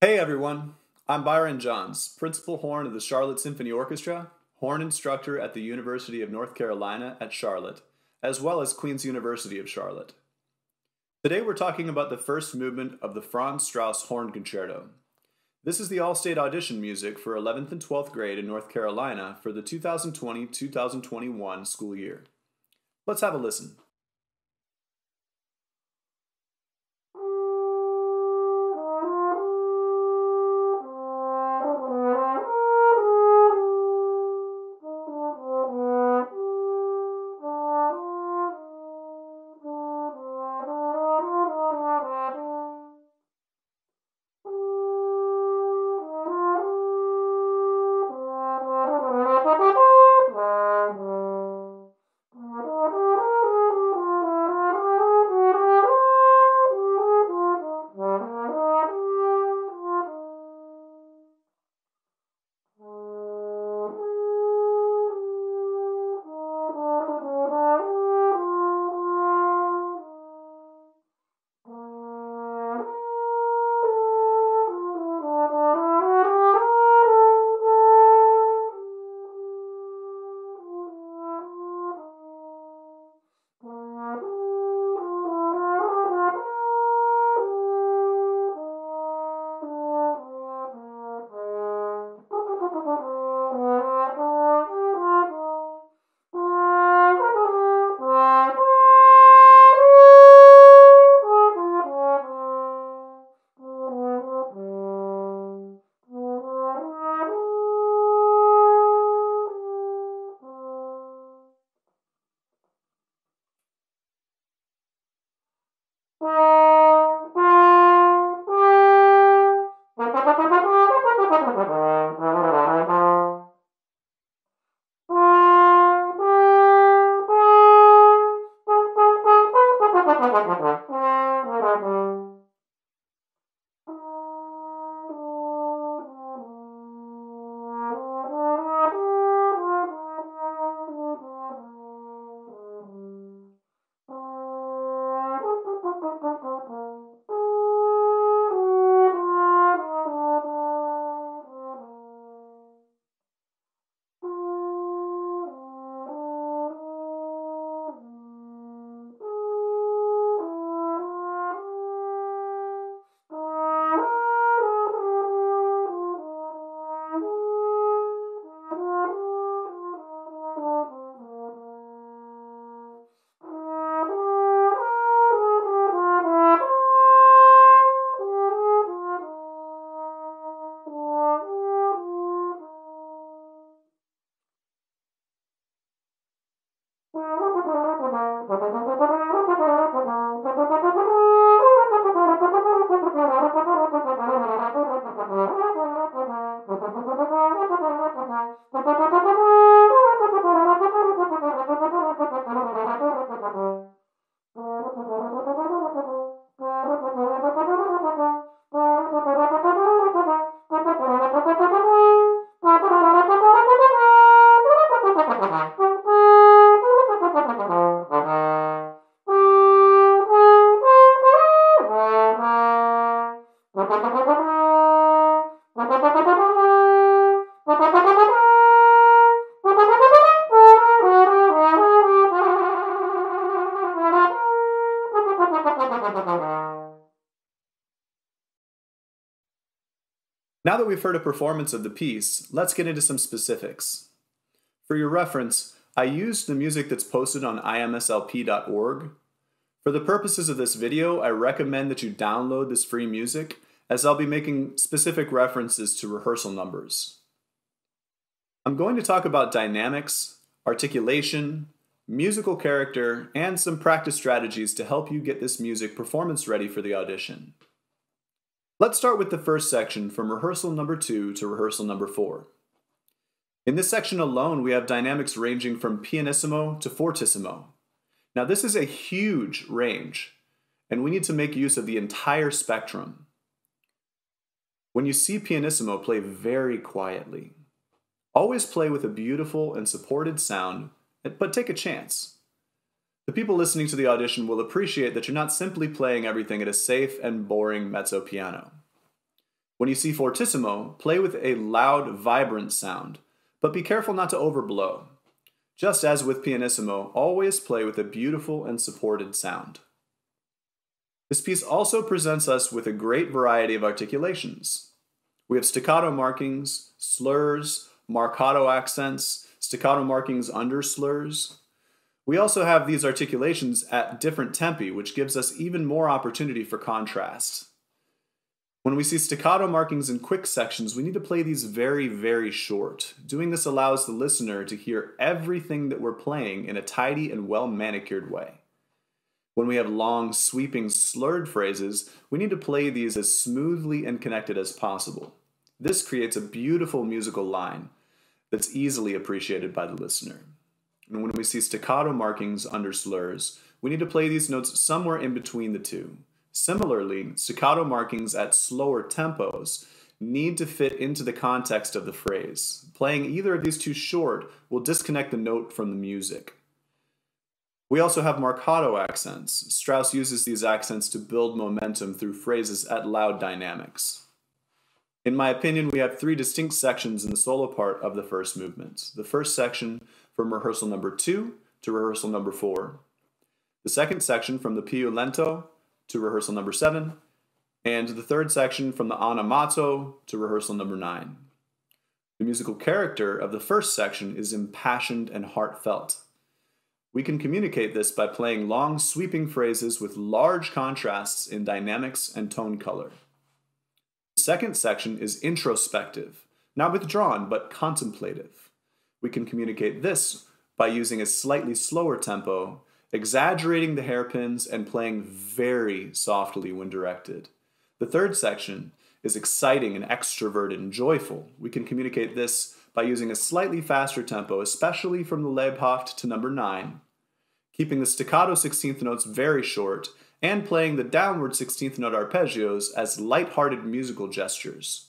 Hey everyone, I'm Byron Johns, Principal Horn of the Charlotte Symphony Orchestra, horn instructor at the University of North Carolina at Charlotte, as well as Queen's University of Charlotte. Today we're talking about the first movement of the Franz Strauss Horn Concerto. This is the all-state audition music for 11th and 12th grade in North Carolina for the 2020-2021 school year. Let's have a listen. Now that we've heard a performance of the piece, let's get into some specifics. For your reference, I used the music that's posted on imslp.org. For the purposes of this video, I recommend that you download this free music, as I'll be making specific references to rehearsal numbers. I'm going to talk about dynamics, articulation, musical character, and some practice strategies to help you get this music performance ready for the audition. Let's start with the first section from rehearsal number 2 to rehearsal number 4. In this section alone, we have dynamics ranging from pianissimo to fortissimo. Now this is a huge range, and we need to make use of the entire spectrum. When you see pianissimo, play very quietly. Always play with a beautiful and supported sound, but take a chance. The people listening to the audition will appreciate that you're not simply playing everything at a safe and boring mezzo piano. When you see fortissimo, play with a loud, vibrant sound, but be careful not to overblow. Just as with pianissimo, always play with a beautiful and supported sound. This piece also presents us with a great variety of articulations. We have staccato markings, slurs, marcato accents, staccato markings under slurs. We also have these articulations at different tempi, which gives us even more opportunity for contrast. When we see staccato markings in quick sections, we need to play these very, very short. Doing this allows the listener to hear everything that we're playing in a tidy and well-manicured way. When we have long, sweeping, slurred phrases, we need to play these as smoothly and connected as possible. This creates a beautiful musical line that's easily appreciated by the listener. And when we see staccato markings under slurs, we need to play these notes somewhere in between the two. Similarly, staccato markings at slower tempos need to fit into the context of the phrase. Playing either of these too short will disconnect the note from the music. We also have marcato accents. Strauss uses these accents to build momentum through phrases at loud dynamics. In my opinion, we have 3 distinct sections in the solo part of the first movement. The first section from rehearsal number 2 to rehearsal number 4. The second section from the più lento to rehearsal number 7, and the third section from the animato to rehearsal number 9. The musical character of the first section is impassioned and heartfelt. We can communicate this by playing long, sweeping phrases with large contrasts in dynamics and tone color. The second section is introspective, not withdrawn, but contemplative. We can communicate this by using a slightly slower tempo, exaggerating the hairpins, and playing very softly when directed. The third section is exciting and extroverted and joyful. We can communicate this by using a slightly faster tempo, especially from the Lebhaft to number 9, keeping the staccato 16th notes very short, and playing the downward 16th note arpeggios as light-hearted musical gestures.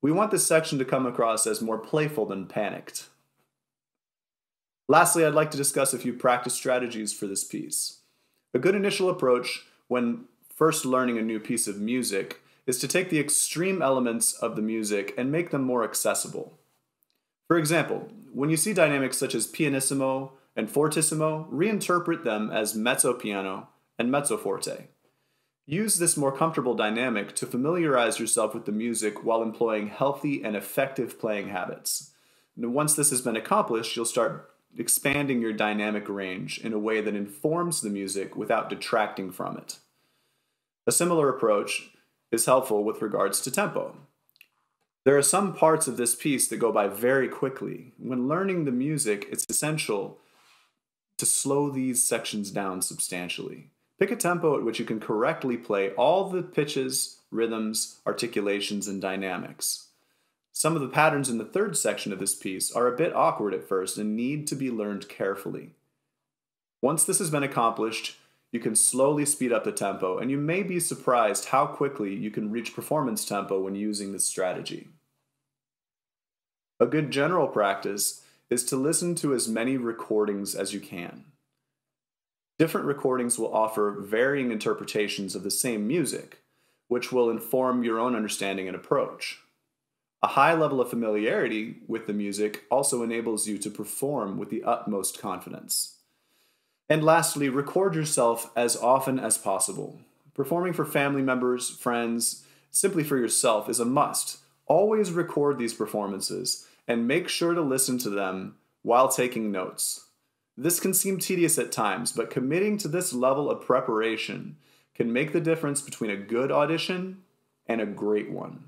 We want this section to come across as more playful than panicked. Lastly, I'd like to discuss a few practice strategies for this piece. A good initial approach when first learning a new piece of music is to take the extreme elements of the music and make them more accessible. For example, when you see dynamics such as pianissimo and fortissimo, reinterpret them as mezzo piano and mezzo forte. Use this more comfortable dynamic to familiarize yourself with the music while employing healthy and effective playing habits. And once this has been accomplished, you'll start expanding your dynamic range in a way that informs the music without detracting from it. A similar approach is helpful with regards to tempo. There are some parts of this piece that go by very quickly. When learning the music, it's essential to slow these sections down substantially. Pick a tempo at which you can correctly play all the pitches, rhythms, articulations, and dynamics. Some of the patterns in the third section of this piece are a bit awkward at first and need to be learned carefully. Once this has been accomplished, you can slowly speed up the tempo, and you may be surprised how quickly you can reach performance tempo when using this strategy. A good general practice is to listen to as many recordings as you can. Different recordings will offer varying interpretations of the same music, which will inform your own understanding and approach. A high level of familiarity with the music also enables you to perform with the utmost confidence. And lastly, record yourself as often as possible. Performing for family members, friends, simply for yourself is a must. Always record these performances and make sure to listen to them while taking notes. This can seem tedious at times, but committing to this level of preparation can make the difference between a good audition and a great one.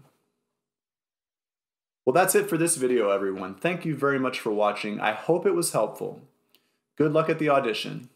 Well, that's it for this video, everyone. Thank you very much for watching. I hope it was helpful. Good luck at the audition.